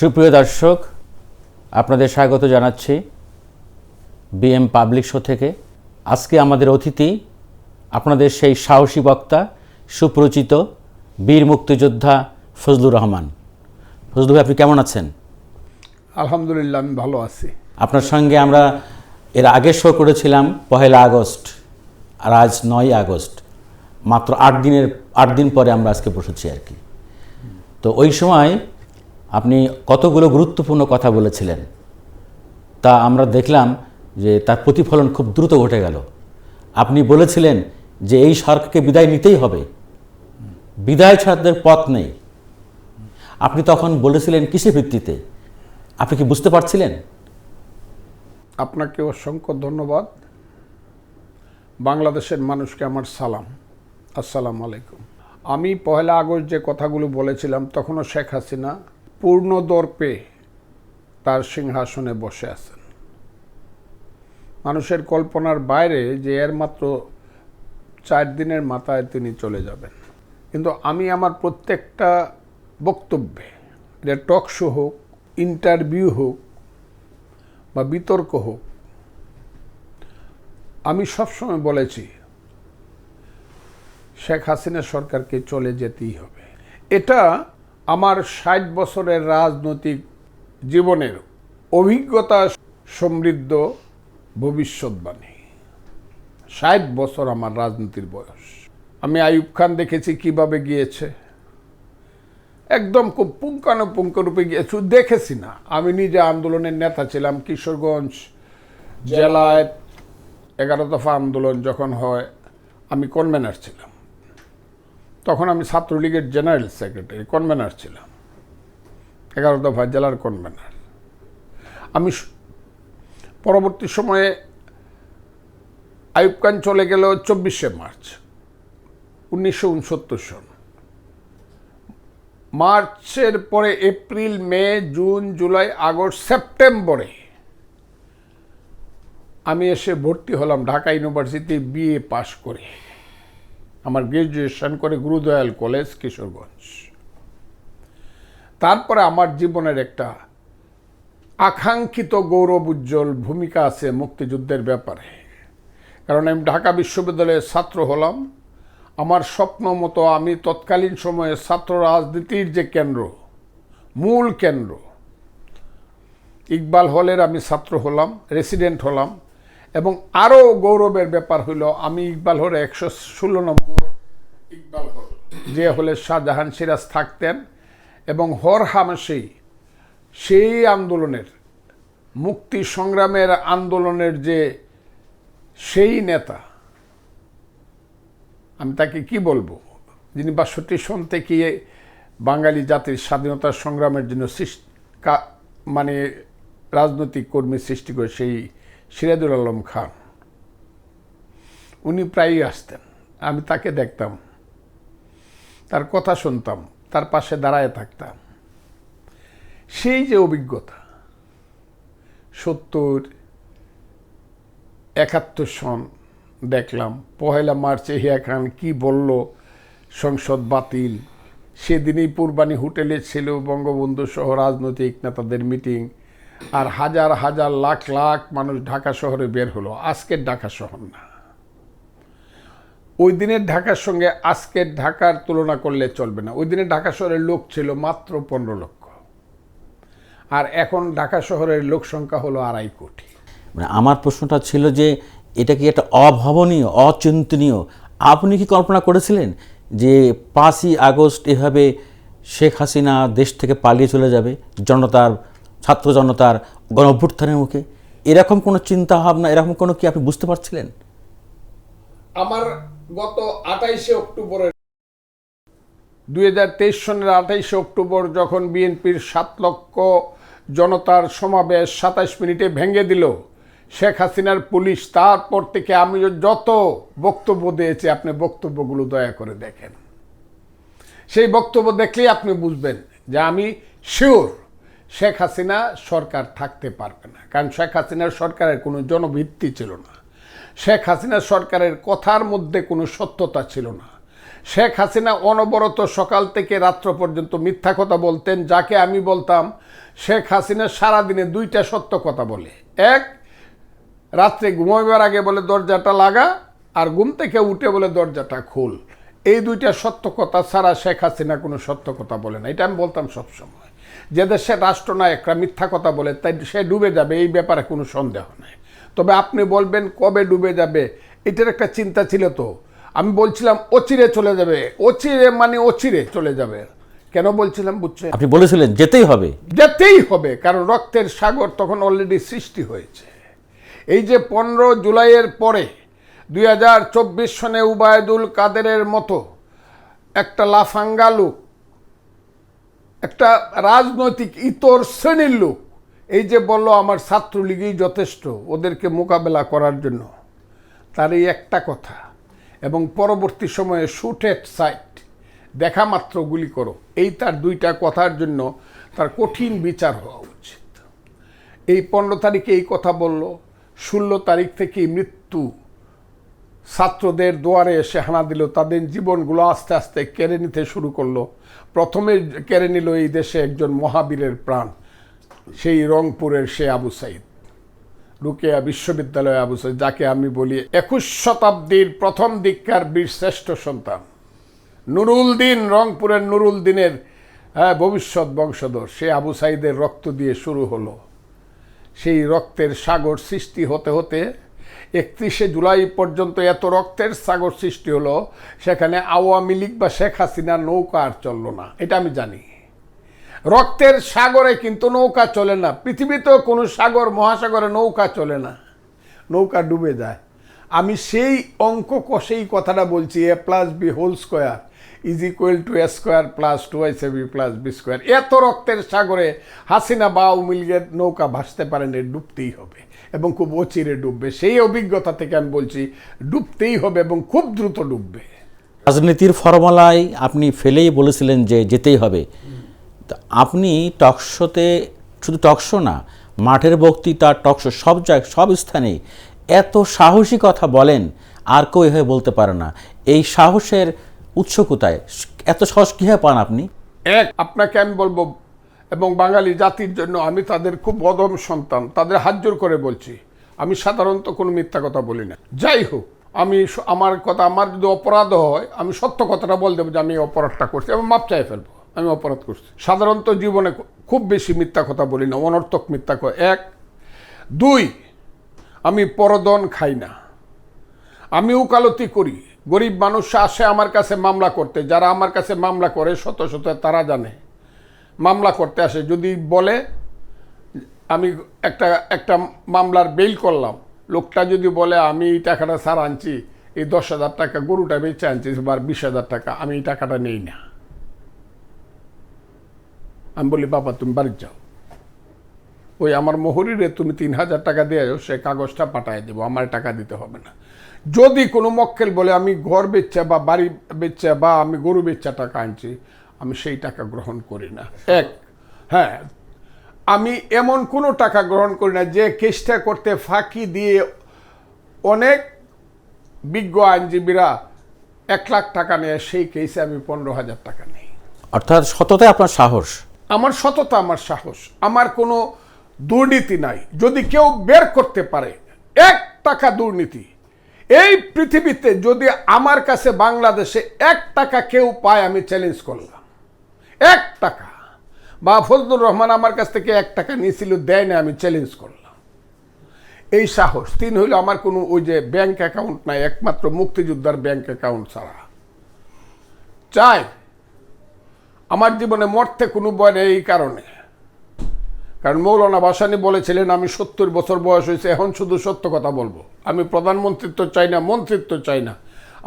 সুপ্রিয় দর্শক, আপনাদের স্বাগত জানাচ্ছি বিএম পাবলিক শো থেকে। আজকে আমাদের অতিথি আপনাদের সেই সাহসী বক্তা, সুপরিচিত বীর মুক্তিযোদ্ধা ফজলুর রহমান। ফজলু ভাই, আপনি কেমন আছেন? আলহামদুলিল্লাহ, আমি ভালো আছি। আপনার সঙ্গে আমরা এর আগে শো করেছিলাম 1 আগস্ট, আর আজ 9 আগস্ট, মাত্র 8 দিন পরে আমরা আজকে বসেছি আর কি। তো ওই সময় আপনি কতগুলো গুরুত্বপূর্ণ কথা বলেছিলেন, তা আমরা দেখলাম যে তার প্রতিফলন খুব দ্রুত ঘটে গেল। আপনি বলেছিলেন যে এই সরকারকে বিদায় নিতেই হবে, বিদায় ছাড়াদের পথ নেই। আপনি তখন বলেছিলেন কিসের ভিত্তিতে? আপনি কি বুঝতে পারছিলেন? আপনাকে অসংখ্য ধন্যবাদ। বাংলাদেশের মানুষকে আমার সালাম, আসসালামু আলাইকুম। আমি 1 আগস্ট যে কথাগুলো বলেছিলাম, তখনও শেখ হাসিনা পূর্ণদর্পে তার সিংহাসনে বসে আছেন। মানুষের কল্পনার বাইরে যে এর মাত্র 4 দিনের মাথায় তিনি চলে যাবেন। কিন্তু আমি আমার প্রত্যেকটা বক্তব্যে, এটা টক শো হোক, ইন্টারভিউ হোক বা বিতর্ক হোক, আমি সবসময় বলেছি শেখ হাসিনা সরকারকে চলে যেতেই হবে। এটা আমার 60 বছরের রাজনৈতিক জীবনের অভিজ্ঞতা সমৃদ্ধ ভবিষ্যৎবাণী। 60 বছর আমার রাজনীতির বয়স। আমি আইয়ুব খান দেখেছি কিভাবে গিয়েছে, একদম খুব পুঙ্খানুপুঙ্খরূপে গিয়েছে। দেখেছি না, আমি নিজে আন্দোলনের নেতা ছিলাম। কিশোরগঞ্জ জেলায় 11 দফা আন্দোলন যখন হয়, আমি কনভেনার ছিলাম। তখন আমি ছাত্রলীগের জেনারেল সেক্রেটারি, কনভেনার ছিলাম, 11 দফা জেলার কনভেনার। আমি পরবর্তী সময়ে আইয়ুব খান চলে গেল 24শে মার্চ 1969 সন। মার্চের পরে এপ্রিল, মে, জুন, জুলাই, আগস্ট, সেপ্টেম্বরে আমি এসে ভর্তি হলাম ঢাকা ইউনিভার্সিটি, বিএ পাশ করে। আমার গ্র্যাজুয়েশন করে গুরুদয়াল কলেজ, কিশোরগঞ্জ। তারপরে আমার জীবনের একটা আকাঙ্ক্ষিত গৌরব উজ্জ্বল ভূমিকা আছে মুক্তিযুদ্ধের ব্যাপারে। কারণ আমি ঢাকা বিশ্ববিদ্যালয়ের ছাত্র হলাম। আমার স্বপ্ন মতো আমি তৎকালীন সময়ে ছাত্র রাজনীতির যে কেন্দ্র, মূল কেন্দ্র, ইকবাল হলের আমি ছাত্র হলাম, রেসিডেন্ট হলাম। এবং আরও গৌরবের ব্যাপার হইল, আমি ইকবাল হলে 116 নম্বর ইকবাল হল, যে হলে শাহজাহান সিরাজ থাকতেন। এবং হরহামেশাই সেই আন্দোলনের, মুক্তি সংগ্রামের আন্দোলনের যে সেই নেতা, আমি তাকে কি বলবো, যিনি 62 সন থেকে বাঙালি জাতির স্বাধীনতার সংগ্রামের জন্য মানে রাজনৈতিক কর্মী সৃষ্টি করে, সেই সিরাজুল আলম খান। উনি প্রায়ই আসতেন, আমি তাকে দেখতাম, তার কথা শুনতাম, তার পাশে দাঁড়ায় থাকতাম। সেই যে অভিজ্ঞতা, 70, 71 সন দেখলাম 1 মার্চে হিয়া খান কি বলল, সংসদ বাতিল। সেদিনই পূর্বানী হোটেলে ছিল বঙ্গবন্ধু সহ রাজনৈতিক নেতাদের মিটিং, আর হাজার হাজার লাখ লাখ মানুষ ঢাকা শহরে বের হলো। আজকের ঢাকা শহর না, ওই দিনের ঢাকার সঙ্গে আজকের ঢাকার তুলনা করলে চলবে না। ওই দিনে ঢাকা শহরের লোক ছিল মাত্র 15 লক্ষ, আর এখন ঢাকা শহরের লোক সংখ্যা হলো 2.5 কোটি। মানে আমার প্রশ্নটা ছিল যে এটা কি একটা অভাবনীয়, অচিন্তনীয়? আপনি কি কল্পনা করেছিলেন যে 5ই আগস্ট এভাবে শেখ হাসিনা দেশ থেকে পালিয়ে চলে যাবে জনতার, ছাত্র জনতার গণ অভ্যুত্থানের মুখে? এরকম কোনো চিন্তা ভাবনা, এরকম কোনো কি আপনি বুঝতে পারছিলেন? আমার গত 28শে অক্টোবরের 2023 সনের 28শে অক্টোবর যখন বিএনপির 7 লক্ষ জনতার সমাবেশ 27 মিনিটে ভেঙে দিল শেখ হাসিনার পুলিশ, তারপর থেকে আমি যত বক্তব্য দিয়েছি, আপনি বক্তব্যগুলো দয়া করে দেখেন। সেই বক্তব্য দেখলেই আপনি বুঝবেন যে আমি শিওর শেখ হাসিনা সরকার থাকতে পারবে না। কারণ শেখ হাসিনার সরকারের কোনো জনভিত্তি ছিল না, শেখ হাসিনা সরকারের কথার মধ্যে কোনো সত্যতা ছিল না, শেখ হাসিনা অনবরত সকাল থেকে রাত্র পর্যন্ত মিথ্যা কথা বলতেন, যাকে আমি বলতাম শেখ হাসিনা সারাদিনে দুইটা সত্য কথা বলে। এক, রাত্রে ঘুমাইবার আগে বলে দরজাটা লাগা, আর ঘুম থেকে উঠে বলে দরজাটা খোল। এই দুইটা সত্য কথা ছাড়া শেখ হাসিনা কোনো সত্য কথা বলে না। এটা আমি বলতাম সবসময়। যে দেশের রাষ্ট্রনায়করা মিথ্যা কথা বলে তাই সে ডুবে যাবে, এই ব্যাপারে কোনো সন্দেহ নেই। তবে আপনি বলবেন কবে ডুবে যাবে, এটার একটা চিন্তা ছিল তো। আমি বলছিলাম অচিরে চলে যাবে, অচিরে মানে অচিরে চলে যাবে। কেন বলছিলাম বুঝছেন? আপনি বলেছিলেন যেতেই হবে। যেতেই হবে, কারণ রক্তের সাগর তখন অলরেডি সৃষ্টি হয়েছে। এই যে 15 জুলাইয়ের পরে 2024 সনে উবায়দুল কাদেরের মতো একটা লাফাঙ্গা লোক, একটা রাজনৈতিক ইতর শ্রেণীর লোক এই যে বলল আমার ছাত্রলীগই যথেষ্ট ওদেরকে মোকাবেলা করার জন্য, তার এই একটা কথা, এবং পরবর্তী সময়ে শুট এট সাইট, দেখা মাত্র গুলি করো, এই তার দুইটা কথার জন্য তার কঠিন বিচার হওয়া উচিত। এই 15 তারিখে এই কথা বলল, 16 তারিখ থেকেই মৃত্যু ছাত্রদের দুয়ারে এসে হানা দিল, তাদের জীবনগুলো আস্তে আস্তে কেড়ে নিতে শুরু করলো। প্রথমে কেড়ে নিল এই দেশে একজন মহাবীরের প্রাণ, সেই রংপুরের সে আবু সাইদ, রুকেয়া বিশ্ববিদ্যালয়ে আবু সাইদ, যাকে আমি বলি 21 শতাব্দীর প্রথম দিককার বীর শ্রেষ্ঠ সন্তান নুরুল দিন, রংপুরের নুরুল দিনের ভবিষ্যৎ বংশধর। সে আবু সাইদের রক্ত দিয়ে শুরু হলো। সেই রক্তের সাগর সৃষ্টি হতে হতে 31শে জুলাই পর্যন্ত এত রক্তের সাগর সৃষ্টি হলো, সেখানে আওয়ামী লীগ বা শেখ হাসিনা নৌকা আর চলল না। এটা আমি জানি। রক্তের সাগরে কিন্তু নৌকা চলে না। পৃথিবীতেও কোনো সাগর মহাসাগরে নৌকা চলে না, নৌকা ডুবে যায়। আমি সেই অঙ্ক কষেই কথাটা বলছি, a+b² is equal to a² + 2ab + b²। এত রক্তের সাগরে হাসিনা বা আওয়ামী লীগের নৌকা ভাসতে পারেন, ডুবতেই হবে এবং খুব অচিরে ডুববে। সেই অভিজ্ঞতা থেকে আমি বলছি ডুবতেই হবে এবং খুব দ্রুত ডুববে। রাজনীতির ফর্মুলায় আপনি ফেলেই বলেছিলেন যে যেতেই হবে। আপনি টকশোতে, শুধু টকশো না, মাঠের বক্তৃতা, টকশো, সব জায়গায়, সব স্থানেই এত সাহসী কথা বলেন, আর কেউ এভাবে বলতে পারে না। এই সাহসের উৎস কোথায়? এত সাহস কীভাবে পান আপনি? আপনাকে আমি বলবো, এবং বাঙালি জাতির জন্য আমি তাদের খুব অদম সন্তান, তাদের হাত জোর করে বলছি, আমি সাধারণত কোনো মিথ্যা কথা বলি না। যাই হোক, আমি আমার কথা, আমার যদি অপরাধ হয় আমি সত্য কথাটা বল দেবো যে আমি অপরাধটা করছি এবং মাপ চাই ফেলবো, আমি অপরাধ করছি। সাধারণত জীবনে খুব বেশি মিথ্যা কথা বলি না, অনর্থক মিথ্যা কথা। 1, 2, আমি পরদন খাই না, আমি উকালতি করি। গরিব মানুষ আসে আমার কাছে মামলা করতে, যারা আমার কাছে মামলা করে শত শত তারা জানে, মামলা করতে আসে। যদি বলে আমি একটা মামলার বেল করলাম, লোকটা যদি বলে আমি এই টাকাটা স্যার আনছি, এই 10,000 টাকা গরুটা বেচে আনছি বা 20,000 টাকা, আমি এই টাকাটা নেই না। আমি বলি বাবা তুমি বাড়ি যাও, ওই আমার মোহরিরে তুমি 3,000 টাকা দিয়ে যাও, সে কাগজটা পাঠায় দেবো, আমার টাকা দিতে হবে না। যদি কোনো মক্কেল বলে আমি ঘর বেচা বা বাড়ি বেচা বা আমি গরু বেচা টাকা আনছি, আমি সেই টাকা গ্রহণ করি না। হ্যাঁ, আমি এমন কোনো টাকা গ্রহণ করি না যে কেসটা করতে ফাঁকি দিয়ে অনেক বিজ্ঞ আইনজীবীরা 1 লাখ টাকা নেয়, সেই কেসে আমি 15,000 টাকা নেই। অর্থাৎ সততায় আপনার সাহস। আমার সততা, আমার সাহস, আমার কোনো দুর্নীতি নাই। যদি কেউ বের করতে পারে 1 টাকা দুর্নীতি এই পৃথিবীতে, যদি আমার কাছে বাংলাদেশে 1 টাকা কেউ পায়, আমি চ্যালেঞ্জ করলাম 1 টাকা, বা ফজলুর রহমান আমার কাছ থেকে 1 টাকা নিয়েছিল, দেয় না, আমি চ্যালেঞ্জ করলাম। এই সাহস। 3 হইল আমার কোনো ওই যে ব্যাংক অ্যাকাউন্ট নাই, একমাত্র মুক্তিযোদ্ধার ব্যাংক অ্যাকাউন্ট ছাড়া। 4, আমার জীবনে মরতে কোনো ভয় নেই এই কারণে, কারণ মৌলানা ভাসানী বলেছিলেন আমি 70 বছর বয়স হয়েছে, এখন শুধু সত্য কথা বলবো। আমি প্রধানমন্ত্রিত্ব চাই না, মন্ত্রিত্ব চাই না,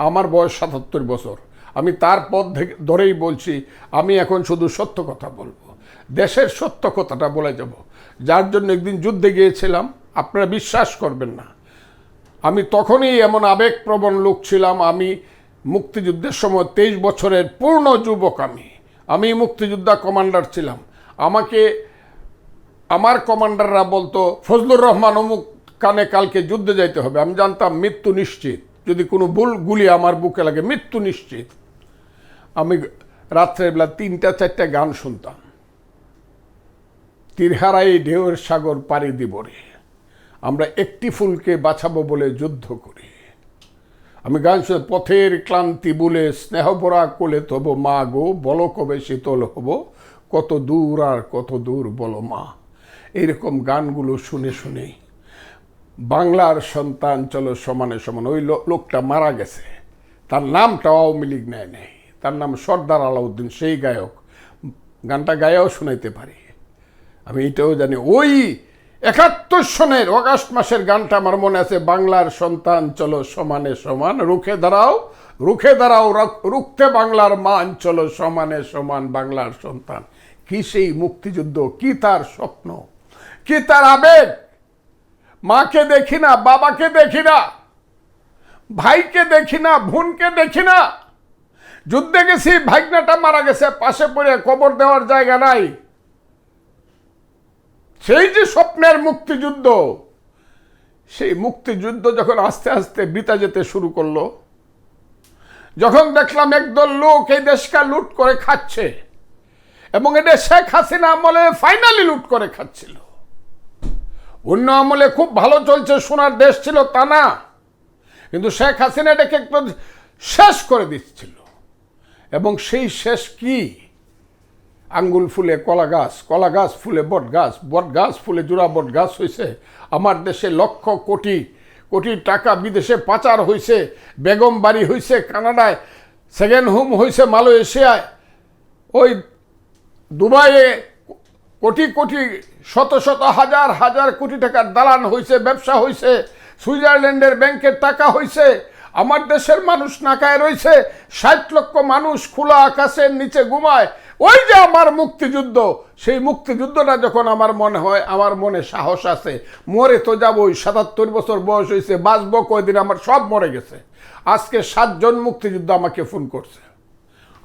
আমার বয়স 77 বছর। আমি তার পথ ধরেই বলছি, আমি এখন শুধু সত্য কথা বলবো, দেশের সত্য কথাটা বলে যাব। যার জন্য একদিন যুদ্ধে গিয়েছিলাম, আপনারা বিশ্বাস করবেন না, আমি তখনই এমন আবেগপ্রবণ লোক ছিলাম। আমি মুক্তিযুদ্ধের সময় 23 বছরের পূর্ণ যুবক, আমি মুক্তিযোদ্ধা কমান্ডার ছিলাম। আমাকে আমার কমান্ডাররা বলতো ফজলুর রহমান অমুক কানে কালকে যুদ্ধে যাইতে হবে। আমি জানতাম মৃত্যু নিশ্চিত, যদি কোনো ভুল গুলি আমার বুকে লাগে মৃত্যু নিশ্চিত। আমি রাত্রেবেলা 3টা-4টা গান শুনতাম। তীরহারাই ঢেউয়ের সাগর পাড়ি দিব রে, আমরা একটি ফুলকে বাঁচাবো বলে যুদ্ধ করি। আমি গান শুনে পথের ক্লান্তি বলে স্নেহভরা কোলে তব মা গো, বলো কবে শীতল হব, কত দূর আর কত দূর বলো মা। এইরকম গানগুলো শুনে শুনে বাংলার সন্তান চলো সমানে সমান। ওই লোকটা মারা গেছে, তার নামটা আওয়ামী লীগ নেয় নেই, তার নাম সর্দার আলাউদ্দিন, সেই গায়ক। গানটা গায়েও শোনাইতে পারি, আমি এটাও জানি। ওই 71 সনের অগাস্ট মাসের গানটা আমার মনে আছে, বাংলার সন্তান চলো সমানে সমান, রুখে দাঁড়াও রুখে দাঁড়াও রুখতে বাংলার মান, চলো সমানে সমান বাংলার সন্তান। কি সেই মুক্তিযুদ্ধ, কি তার স্বপ্ন, কি তার আবেগ। মাকে দেখি না, বাবাকে দেখি না, ভাইকে দেখি না, বোনকে দেখি না। যুদ্ধে গেছি, ভাগনাটা মারা গেছে, পাশে পড়ে কবর দেওয়ার জায়গা নাই। সেই যে স্বপ্নের মুক্তিযুদ্ধ, সেই মুক্তিযুদ্ধ যখন আস্তে আস্তে বিতা যেতে শুরু করলো, যখন দেখলাম একদল লোক এই দেশকে লুট করে খাচ্ছে, এবং এটা শেখ হাসিনা আমলে ফাইনালি লুট করে খাচ্ছিল। অন্য আমলে খুব ভালো চলছে, সোনার দেশ ছিল তা না, কিন্তু শেখ হাসিনা এটাকে একটু শেষ করে দিচ্ছিল। এবং সেই শেষ কি? আঙ্গুল ফুলে কলা গাছ, কলা গাছ ফুলে বট গাছ, বট গাছ ফুলে জোড়া বট গাছ হয়েছে। আমার দেশে লক্ষ কোটি কোটি টাকা বিদেশে পাচার হয়েছে, বেগম বাড়ি হয়েছে কানাডায়, সেকেন্ড হোম হয়েছে মালয়েশিয়ায়, ওই দুবাইয়ে কোটি কোটি শত শত হাজার হাজার কোটি টাকার দালান হয়েছে, ব্যবসা হয়েছে, সুইজারল্যান্ডের ব্যাংকের টাকা হয়েছে। আমার দেশের মানুষ নাকায় রয়েছে, 60 লক্ষ মানুষ খোলা আকাশের নিচে ঘুমায়। ওই যে আমার মুক্তিযুদ্ধ, সেই মুক্তিযুদ্ধটা যখন আমার মনে হয়, আমার মনে সাহস আছে, মরে তো যাবই, 77 বছর বয়স হয়েছে, বাঁচবো কয়দিন, আমার সব মরে গেছে। আজকে 7 জন মুক্তিযুদ্ধ আমাকে ফোন করছে,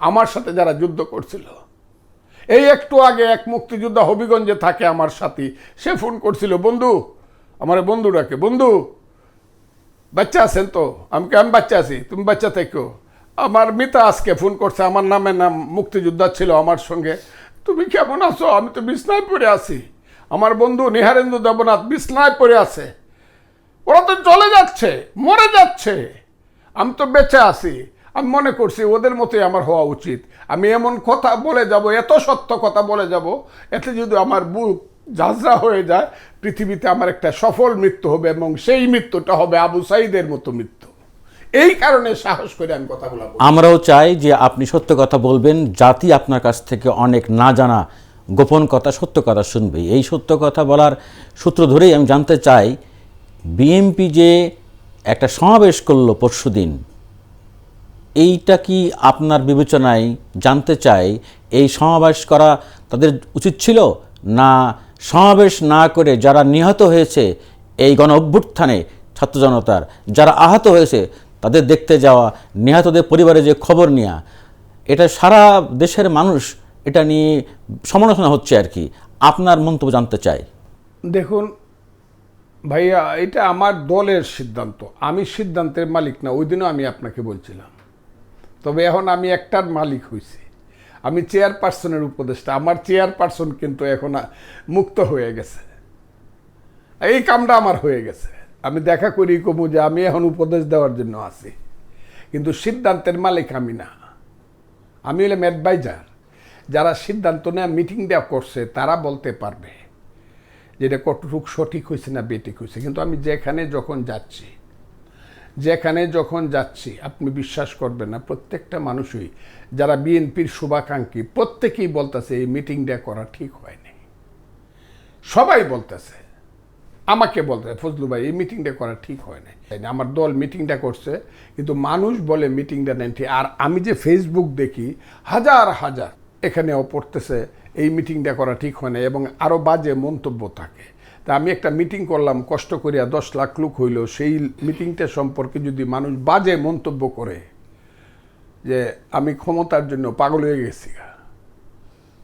আমার সাথে যারা যুদ্ধ করছিল। এই একটু আগে এক মুক্তিযোদ্ধা হবিগঞ্জে থাকে আমার সাথী, সে ফোন করছিল, বন্ধু, আমার বন্ধু ডাকে, বন্ধু বাচ্চা আছেন তো? আমি বাচ্চা আছি, তুমি বাচ্চা থেকো। আমার মিতা আজকে ফোন করছে, আমার নামে নাম মুক্তিযোদ্ধা ছিল আমার সঙ্গে, তুমি কেমন আছো? আমি তো বিছনায় পড়ে আছি। আমার বন্ধু নিহারেন্দু দেবনাথ বিছনায় পড়ে আছে, ওরা তো চলে যাচ্ছে, মরে যাচ্ছে, আমি তো বেঁচে আছি। আমি মনে করছি ওদের মতোই আমার হওয়া উচিত। আমি এমন কথা বলে যাব, এত সত্য কথা বলে যাব, এতে যদি আমার বুক ঝাঁঝরা হয়ে যায়, পৃথিবীতে আমার একটা সফল মৃত্যু হবে, এবং সেই মৃত্যুটা হবে আবু সাইদের মতো মৃত্যু। এই কারণে সাহস করে আমি কথাগুলো বলি। আমরাও চাই যে আপনি সত্য কথা বলবেন, জাতি আপনার কাছ থেকে অনেক না জানা গোপন কথা, সত্য কথা শুনবে। এই সত্য কথা বলার সূত্র ধরেই আমি জানতে চাই, বিএনপি যে একটা সমাবেশ করলো পরশুদিন, এইটা কি আপনার বিবেচনায়, জানতে চাই, এই সমাবেশ করা তাদের উচিত ছিল, না সমাবেশ না করে যারা নিহত হয়েছে এই গণ অভ্যুত্থানে, ছাত্র জনতার যারা আহত হয়েছে তাদের দেখতে যাওয়া, নিহতদের পরিবারে যে খবর নেওয়া, এটা সারা দেশের মানুষ এটা নিয়ে সমালোচনা হচ্ছে আর কি। আপনার মন্তব্য জানতে চাই। দেখুন ভাইয়া, এটা আমার দলের সিদ্ধান্ত, আমি সিদ্ধান্তের মালিক না। ওই দিনও আমি আপনাকে বলছিলাম, তবে এখন আমি একটার মালিক হয়েছি, আমি চেয়ারপারসনের উপদেষ্টা। আমার চেয়ারপারসন কিন্তু এখন মুক্ত হয়ে গেছে, এই কামটা আমার হয়ে গেছে। আমি দেখা করি কমু যে আমি এখন উপদেশ দেওয়ার জন্য আছি, কিন্তু সিদ্ধান্তের মালিক আমি না। আমি হলাম অ্যাডভাইজার। যারা সিদ্ধান্ত নেওয়া মিটিং দেওয়া করছে তারা বলতে পারবে যে এটা কতটুকু সঠিক হয়েছে না বেঠিক হয়েছে। কিন্তু আমি যেখানে যখন যাচ্ছি আপনি বিশ্বাস করবেন না, প্রত্যেকটা মানুষই যারা বিএনপির শুভাকাঙ্ক্ষী প্রত্যেকেই বলতেছে এই মিটিংটা করা ঠিক হয়নি। সবাই বলতেছে, আমাকে বলতে, ফজলু ভাই এই মিটিংটা করা ঠিক হয় না। আমার দল মিটিংটা করছে, কিন্তু মানুষ বলে মিটিংটা নেন ঠিক। আর আমি যে ফেসবুক দেখি, হাজার হাজার এখানেও পড়তেছে এই মিটিংটা করা ঠিক হয় না, এবং আরও বাজে মন্তব্য থাকে। তা আমি একটা মিটিং করলাম কষ্ট করিয়া, 10 লাখ লোক হইল, সেই মিটিংটা সম্পর্কে যদি মানুষ বাজে মন্তব্য করে যে আমি ক্ষমতার জন্য পাগল হয়ে গেছি,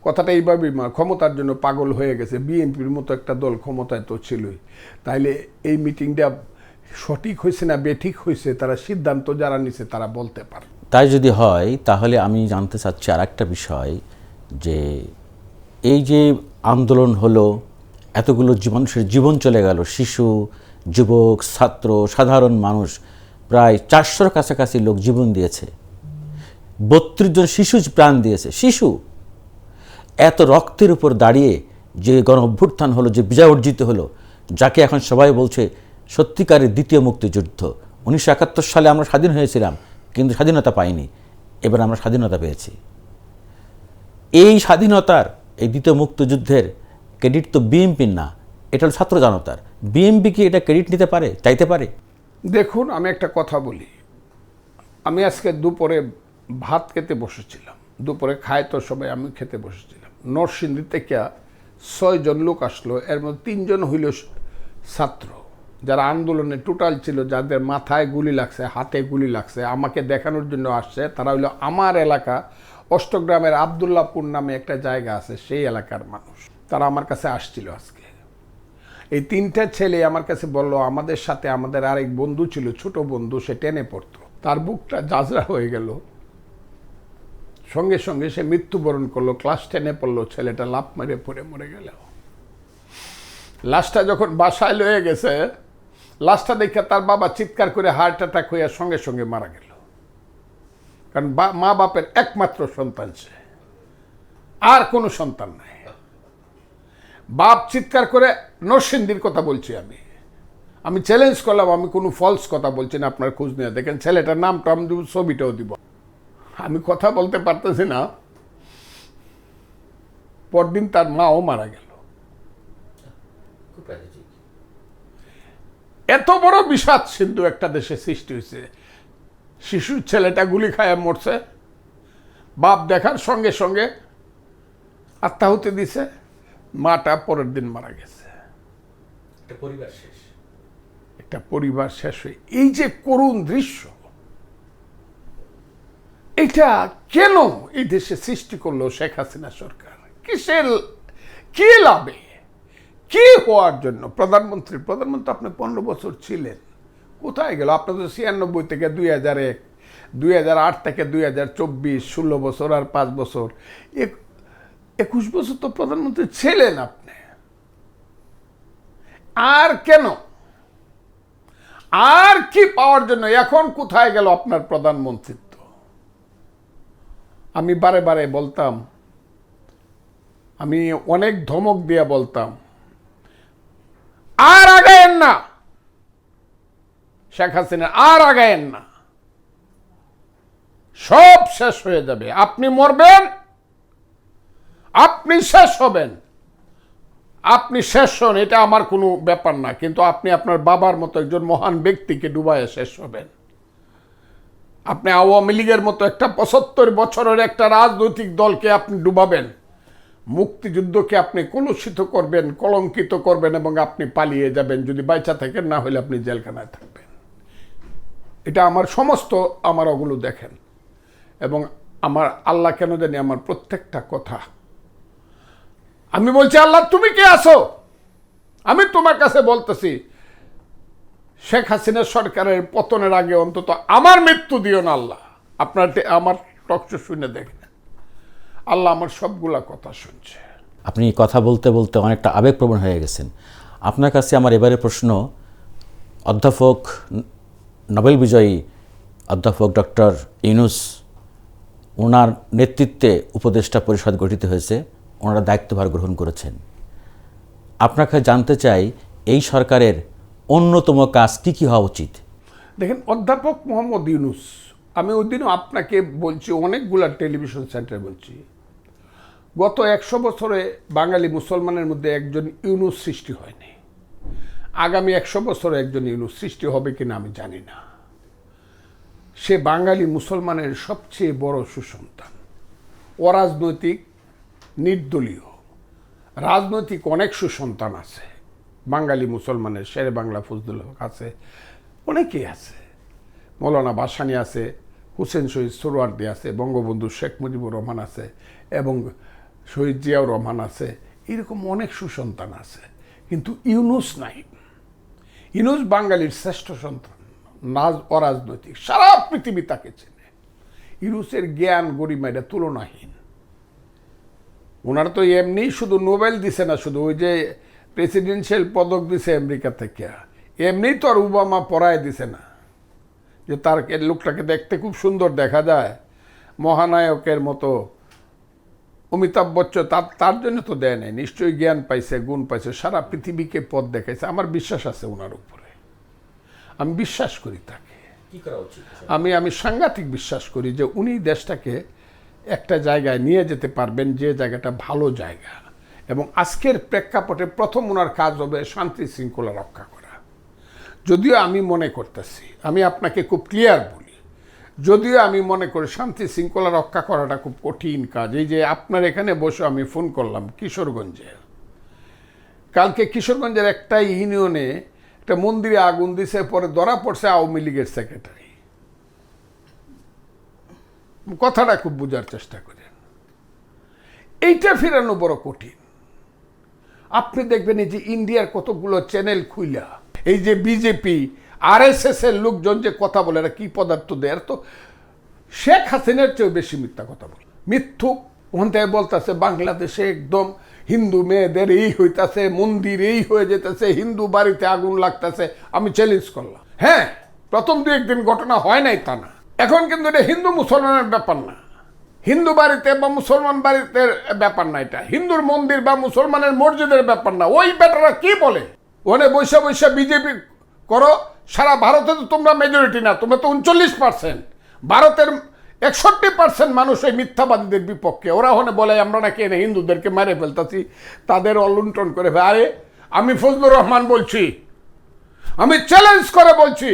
কথাটা এইভাবেই, ক্ষমতার জন্য পাগল হয়ে গেছে, বিএনপির মতো একটা দল ক্ষমতায় তো ছিলই, তাইলে এই মিটিংটা সঠিক হয়েছে না বেঠিক হয়েছে, তারা সিদ্ধান্ত যারা নিছে তারা বলতে পারে। তাই যদি হয় তাহলে আমি জানতে চাচ্ছি আর একটা বিষয়, যে এই যে আন্দোলন হলো, এতগুলো মানুষের জীবন চলে গেল, শিশু, যুবক, ছাত্র, সাধারণ মানুষ, প্রায় 400-র কাছাকাছি লোক জীবন দিয়েছে, 32 জন শিশু প্রাণ দিয়েছে। শিশু এত রক্তের উপর দাঁড়িয়ে যে গণ অভ্যুত্থান হলো, যে বিজয় অর্জিত হলো, যাকে এখন সবাই বলছে সত্যিকারের দ্বিতীয় মুক্তিযুদ্ধ। 1971 সালে আমরা স্বাধীন হয়েছিলাম, কিন্তু স্বাধীনতা পাইনি, এবার আমরা স্বাধীনতা পেয়েছি। এই স্বাধীনতার, এই দ্বিতীয় মুক্তিযুদ্ধের ক্রেডিট তো বিএনপির না, এটা হলো ছাত্র জনতার। বিএনপি কি এটা ক্রেডিট নিতে পারে, চাইতে পারে? দেখুন, আমি একটা কথা বলি। আমি আজকে দুপুরে ভাত খেতে বসেছিলাম, দুপুরে খায় তো সবাই, আমি খেতে বসেছিলাম। নরসিংদী থেকে 6 জন লোক আসলো, এর মধ্যে 3 জন হইল ছাত্র, যারা আন্দোলনে টোটাল ছিল, যাদের মাথায় গুলি লাগছে, হাতে গুলি লাগছে, আমাকে দেখানোর জন্য আসছে। তারা হইলো আমার এলাকা অষ্টগ্রামের আবদুল্লাপুর নামে একটা জায়গা আছে, সেই এলাকার মানুষ। তারা আমার কাছে আসছিল আজকে। এই 3টা ছেলে আমার কাছে বলল, আমাদের সাথে আমাদের আরেক বন্ধু ছিল, ছোট বন্ধু, সে টেনে পড়তো, তার বুকটা জাজরা হয়ে গেল, সঙ্গে সঙ্গে সে মৃত্যুবরণ করলো। ক্লাস 10-এ পড়লো, ছেলেটা লাফ মেরে পড়ে মরে গেল। লাশটা যখন বাসায় লয়ে গেছে, লাশটা দেখে তার বাবা চিৎকার করে হার্ট অ্যাটাক হয়ে সঙ্গে সঙ্গে মারা গেল। কারণ মা বাপের একমাত্র সন্তান সে, আর কোনো সন্তান নাই। বাপ চিৎকার করে, নরসিংদীর কথা বলছি আমি চ্যালেঞ্জ করলাম, আমি কোনো ফলস কথা বলছি না, আপনার খোঁজ নিয়ে দেখেন, ছেলেটার নামটা আমি দিব, ছবিটাও দিব। আমি কথা বলতে পারতেছি না। পরদিন তার মাও মারা গেল। এত বড় বিষাদ সিন্ধু একটা দেশে সৃষ্টি হয়েছে। শিশুর ছেলেটা গুলি খায় মরছে, বাপ দেখার সঙ্গে সঙ্গে আত্মাহুতি দিছে, মাটা পরের দিন মারা গেছে। একটা পরিবার শেষ হয়ে, এই যে করুণ দৃশ্য, এটা কেন এই দেশে সৃষ্টি করলো শেখ হাসিনা সরকার? কিসের, কি লাভে, কি হওয়ার জন্য? প্রধানমন্ত্রী আপনি 15 বছর ছিলেন, কোথায় গেল? আপনার তো 96 থেকে 2001, 2008 থেকে 2024, 16 বছর আর 5 বছর, 21 বছর তো প্রধানমন্ত্রী ছিলেন আপনি। আর কেন, আর কি পাওয়ার জন্য? এখন কোথায় গেল আপনার প্রধানমন্ত্রিত্ব? আমি বারে বারে বলতাম, আমি অনেক ধমক দিয়ে বলতাম, আর আগায়েন না শেখ হাসিনা, আর আগায়েন না, সব শেষ হয়ে যাবে, আপনি মরবেন, আপনি শেষ হবেন, আপনি শেষ হন, এটা আমার কোনো ব্যাপার না, কিন্তু আপনি আপনার বাবার মতো একজন মহান ব্যক্তিকে ডুবাইয়ে শেষ হবেন। আপনি আওয়ামী লীগের মতো একটা 75 বছরের একটা রাজনৈতিক দলকে আপনি ডুবাবেন, মুক্তিযুদ্ধকে আপনি কলুষিত করবেন, কলঙ্কিত করবেন, এবং আপনি পালিয়ে যাবেন। যদি বাইচা থাকেন, না হলে আপনি জেলখানায় থাকবেন। এটা আমার সমস্ত, আমার ওগুলো দেখেন। এবং আমার আল্লাহ কেন জানি আমার প্রত্যেকটা কথা, আমি বলছি, আল্লাহ তুমি কে আছো? আমি তোমার কাছে বলতেছি, শেখ হাসিনা সরকারের পতনের আগে অন্তত আমার মৃত্যু দিও না আল্লাহ। আপনার আমার টকশো শুনে দেখেন, আল্লাহ আমার সবগুলা কথা শুনছে। আপনি কথা বলতে বলতে অনেকটা আবেগপ্রবণ হয়ে গেছেন। আপনার কাছে আমার এবারে প্রশ্ন, অধ্যাপক, নোবেল বিজয়ী অধ্যাপক ডক্টর ইউনূস, ওনার নেতৃত্বে উপদেষ্টা পরিষদ গঠিত হয়েছে, ওনারা দায়িত্বভার গ্রহণ করেছেন। আপনাকে জানতে চাই, এই সরকারের অন্যতম কাজ কি কি হওয়া উচিত? দেখেন, অধ্যাপক মোহাম্মদ ইউনূস, আমি ওই দিনও আপনাকে বলছি, অনেকগুলা টেলিভিশন সেন্টারে বলছি, গত 100 বছরে বাঙালি মুসলমানের মধ্যে একজন ইউনূস সৃষ্টি হয়নি। আগামী 100 বছরে একজন ইউনূস সৃষ্টি হবে কিনা আমি জানি না। সে বাঙালি মুসলমানের সবচেয়ে বড় সুসন্তান। অরাজনৈতিক, নির্দলীয়, রাজনৈতিক অনেক সুসন্তান আছে বাঙালি মুসলমানের। শেরে বাংলা ফজলুল হক আছে, অনেকেই আছে, মৌলানা ভাসানী আছে, হুসেন শহীদ সোহরাওয়ার্দী আছে, বঙ্গবন্ধু শেখ মুজিবুর রহমান আছে, এবং শহীদ জিয়াউর রহমান আছে, এরকম অনেক সুসন্তান আছে। কিন্তু ইউনূস নাই। ইউনূস বাঙালির শ্রেষ্ঠ সন্তান, অরাজনৈতিক, সারা পৃথিবী তাকে চেনে। ইউনুসের জ্ঞান গরিমা এটা তুলনাহীন। ওনারা তো এমনি শুধু নোবেল দিছে না, শুধু ওই যে প্রেসিডেন্সিয়াল পদক দিছে আমেরিকা থেকে, এমনি তো আর ওবামা পড়ায় দিছে না যে তার লোকটাকে দেখতে খুব সুন্দর দেখা যায়, মহানায়কের মতো। অমিতাভ বচ্চন তার জন্য তো দেয় নাই, নিশ্চয়ই জ্ঞান পাইছে, গুণ পাইছে, সারা পৃথিবীকে পথ দেখাইছে। আমার বিশ্বাস আছে ওনার উপরে, আমি বিশ্বাস করি তাকে। কি করা উচিত? আমি সাংঘাতিক বিশ্বাস করি যে উনি দেশটাকে একটা জায়গায় নিয়ে যেতে পারবেন, যে জায়গাটা ভালো জায়গা। এবং আজকের প্রেক্ষাপটে প্রথম ওনার কাজ হবে শান্তি শৃঙ্খলা রক্ষা করা। যদিও আমি মনে করতেছি, আমি আপনাকে খুব ক্লিয়ার বলি, যদিও আমি মনে করি শান্তি শৃঙ্খলা রক্ষা করাটা খুব কঠিন কাজ। এই যে আপনার এখানে বসে আমি ফোন করলাম কিশোরগঞ্জে, কালকে কিশোরগঞ্জের একটা ইউনিয়নে একটা মন্দিরে আগুন দিছে, পরে ধরা পড়ছে আওয়ামী লীগের সেক্রেটারি। কথাটা খুব বোঝার চেষ্টা করেন, এইটা ফেরানো বড় কঠিন। আপনি দেখবেন এই যে ইন্ডিয়ার কতগুলো চ্যানেল খুইলা এই যে বিজেপি RSS এর লোকজন যে কথা বলে, এরা কি পদার্থ দেয়, তো শেখ হাসিনার চেয়েও বেশি মিথ্যা কথা বলে। মিথ্যুক ওখান থেকে বলতেছে বাংলাদেশে একদম হিন্দু মেয়েদের এই হইতাছে, মন্দির এই হয়ে যেতেছে, হিন্দু বাড়িতে আগুন লাগতেছে। আমি চ্যালেঞ্জ করলাম, হ্যাঁ প্রথম দু একদিন ঘটনা হয় নাই তা না, এখন কিন্তু এটা হিন্দু মুসলমানের ব্যাপার না, হিন্দু বাড়িতে বা মুসলমান বাড়িতে ব্যাপার না, এটা হিন্দুর মন্দির বা মুসলমানের মসজিদের ব্যাপার না। ওই বেটারা কি বলে, ওনে বৈশা বৈশা বিজেপি করো, সারা ভারতে তো তোমরা মেজরিটি না, তোমরা তো 39%, ভারতের 61% মানুষ এই মিথ্যাবাদীদের বিপক্ষে। ওরা ওখানে বলে আমরা নাকি এনে হিন্দুদেরকে মেরে ফেলতেছি, তাদের অলুণ্ঠন করে। আরে আমি ফজলুর রহমান বলছি, আমি চ্যালেঞ্জ করে বলছি,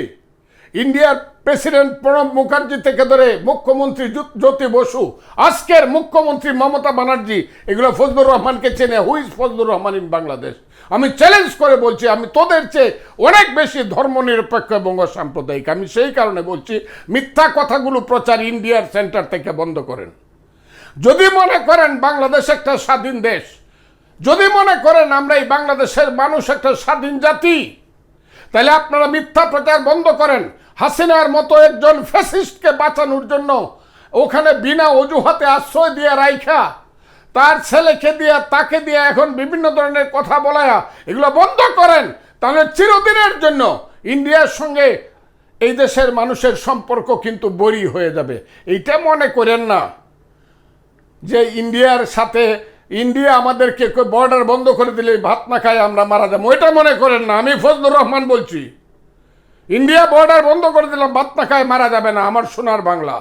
ইন্ডিয়ার প্রেসিডেন্ট প্রণব মুখার্জি থেকে ধরে মুখ্যমন্ত্রী জ্যোতি বসু, আজকের মুখ্যমন্ত্রী মমতা ব্যানার্জি, এগুলো ফজলুর রহমানকে চেনে। Who's Fazlur Rahman in Bangladesh? আমি চ্যালেঞ্জ করে বলছি, আমি তোদের চেয়ে অনেক বেশি ধর্মনিরপেক্ষ এবং সাম্প্রদায়িক। আমি সেই কারণে বলছি, মিথ্যা কথাগুলো প্রচার ইন্ডিয়ার সেন্টার থেকে বন্ধ করেন। যদি মনে করেন বাংলাদেশ একটা স্বাধীন দেশ, যদি মনে করেন আমরা এই বাংলাদেশের মানুষ একটা স্বাধীন জাতি, তাহলে আপনারা মিথ্যা প্রচার বন্ধ করেন। হাসিনার মতো একজন ফ্যাসিস্টকে বাঁচানোর জন্য ওখানে বিনা অজুহাতে আশ্রয় দিয়ে রাইখা, তার ছেলেকে দিয়ে তাকে দিয়ে এখন বিভিন্ন ধরনের কথা বলায়া, এগুলো বন্ধ করেন। তাহলে চিরদিনের জন্য ইন্ডিয়ার সঙ্গে এই দেশের মানুষের সম্পর্ক কিন্তু বড়ি হয়ে যাবে। এইটা মনে করেন না যে ইন্ডিয়ার সাথে, ইন্ডিয়া আমাদেরকে বর্ডার বন্ধ করে দিলে ভাত না খায় আমরা মারা যাবো, ওইটা মনে করেন না। আমি ফজলুর রহমান বলছি, ইন্ডিয়া বর্ডার বন্ধ করে দিলাম, ভাত না খায় মারা যাবে না, আমার সোনার বাংলা।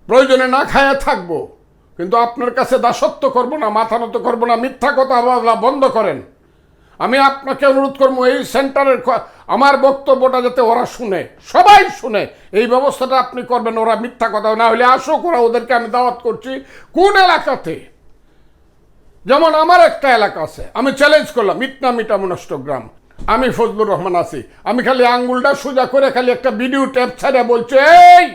প্রয়োজনে না খায়া থাকবো, কিন্তু আপনার কাছে দাসত্ব করবো না, মাথা নত করবো না। মিথ্যা কথা বলা বন্ধ করেন। আমি আপনাকে অনুরোধ করবো, এই সেন্টারের আমার বক্তব্যটা যাতে ওরা শুনে, সবাই শুনে, এই ব্যবস্থাটা আপনি করবেন। ওরা মিথ্যা কথা না হলে আসুক, ওরা, ওদেরকে আমি দাওয়াত করছি। কোন এলাকাতে, যেমন আমার একটা এলাকা আছে, আমি চ্যালেঞ্জ করলাম, ইটনা মিটামনষ্ট গ্রাম, আমি ফজলুর রহমান আছি, আমি খালি আঙ্গুলটা সোজা করে খালি একটা ভিডিও ট্যাপ ছাড়া বলছে, এই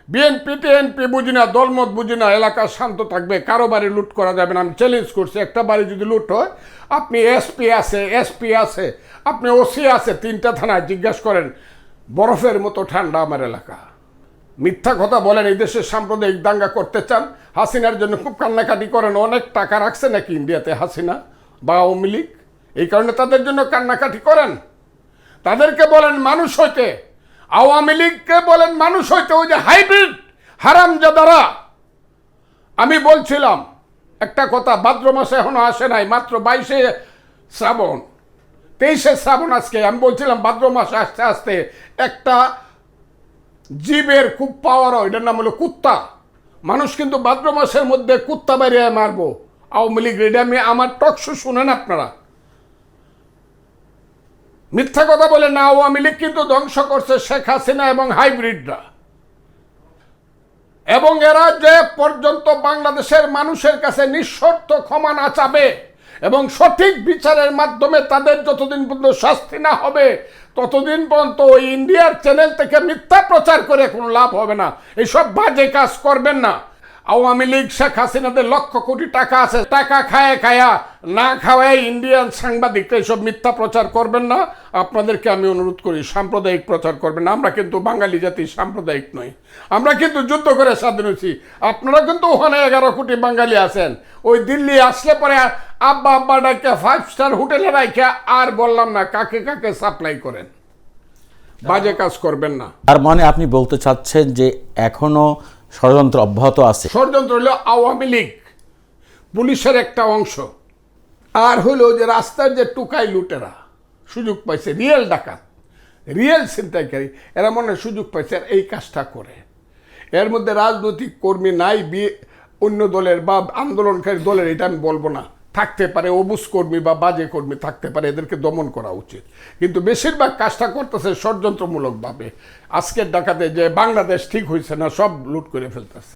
বিএনপি টিএনপি বুঝি না, দলমত বুঝি না, এলাকা শান্ত থাকবে, কারো বাড়ি লুট করা যাবে না। আমি চ্যালেঞ্জ করছি, একটা বাড়ি যদি লুট হয়, আপনি এসপি আছে, আপনি ওসি আছে, 3টা থানায় জিজ্ঞাসা করেন, বরফের মতো ঠান্ডা আমার এলাকা। মিথ্যা কথা বলেন, এই দেশের সাম্প্রদায়িক দাঙ্গা করতে চান, হাসিনার জন্য খুব কান্নাকাটি করেন। অনেক টাকা রাখছে নাকি ইন্ডিয়াতে হাসিনা বা আওয়ামী লীগ? এই কারণে তাদের জন্য কান্নাকাটি করেন। তাদেরকে বলেন মানুষ হইতে, আওয়ামী লীগকে বলেন মানুষ হইতে। ওই যে হাইব্রিড হারামজাদারা, আমি বলছিলাম একটা কথা, ভাদ্র মাসে এখনো আসে নাই, মাত্র 22শে শ্রাবণ, 23শে শ্রাবণ আজকে। আমি বলছিলাম ভাদ্র মাসে আস্তে আস্তে একটা জীবের খুব পাওয়ার হয়, এটার নাম হলো কুত্তা। মানুষ কিন্তু ভাদ্র মাসের মধ্যে কুত্তা বেরিয়ে মারবো আওয়ামী লীগ। এটা আমি, আমার টকশো শুনেন আপনারা। মিথ্যা কথা বলে না, আওয়ামী লীগ কিন্তু ধ্বংস করছে শেখ হাসিনা এবং হাইব্রিডরা। এবং এরা যে পর্যন্ত বাংলাদেশের মানুষের কাছে নিঃশর্ত ক্ষমা না চাবে এবং সঠিক বিচারের মাধ্যমে তাদের যতদিন পর্যন্ত শাস্তি না হবে, ততদিন পর্যন্ত ওই ইন্ডিয়ার চ্যানেল থেকে মিথ্যা প্রচার করে কোনো লাভ হবে না। এইসব বাজে কাজ করবেন না। আওয়ামী লীগ শেখ হাসিনাদের লক্ষ কোটি টাকা আছে, টাকা খায়া না খাওয়ায় ইন্ডিয়ান সাংবাদিকরা এসব মিথ্যা প্রচার করবেন না। আপনাদেরকে আমি অনুরোধ করি, সাম্প্রদায়িক প্রচার করবেন না। আমরা কিন্তু বাঙালি জাতি সাম্প্রদায়িক নই, আমরা কিন্তু যুদ্ধ করে স্বাধীন হয়েছি। আপনারা কিন্তু ওখানে 11 কোটি বাঙালি আছেন, ওই দিল্লি আসলে পরে আব্বা ডাকে 5 স্টার হোটেলে রাখে আর বললাম না কাকে কাকে সাপ্লাই করেন, বাজে কাজ করবেন না। তার মানে আপনি বলতে চাচ্ছেন যে এখনো ষড়যন্ত্র অব্যাহত আছে? ষড়যন্ত্র হলো আওয়ামী লীগ পুলিশের একটা অংশ, আর হলো যে রাস্তার যে টুকাই লুটেরা সুযোগ পাইছে, রিয়েল ডাকাত, রিয়েল ছিনতাইকারী, এরা মনে হয় সুযোগ পাইছে আর এই কাজটা করে। এর মধ্যে রাজনৈতিক কর্মী নাই, অন্য দলের বা আন্দোলনকারী দলের, এটা আমি বলবো না, থাকতে পারে অবুজ কর্মী বা বাজে কর্মী থাকতে পারে, এদেরকে দমন করা উচিত। কিন্তু বেশিরভাগ কাজটা করতেছে ষড়যন্ত্রমূলকভাবে। আজকের ডাকাতে যে বাংলাদেশ ঠিক হয়েছে না, সব লুট করে ফেলতেছে।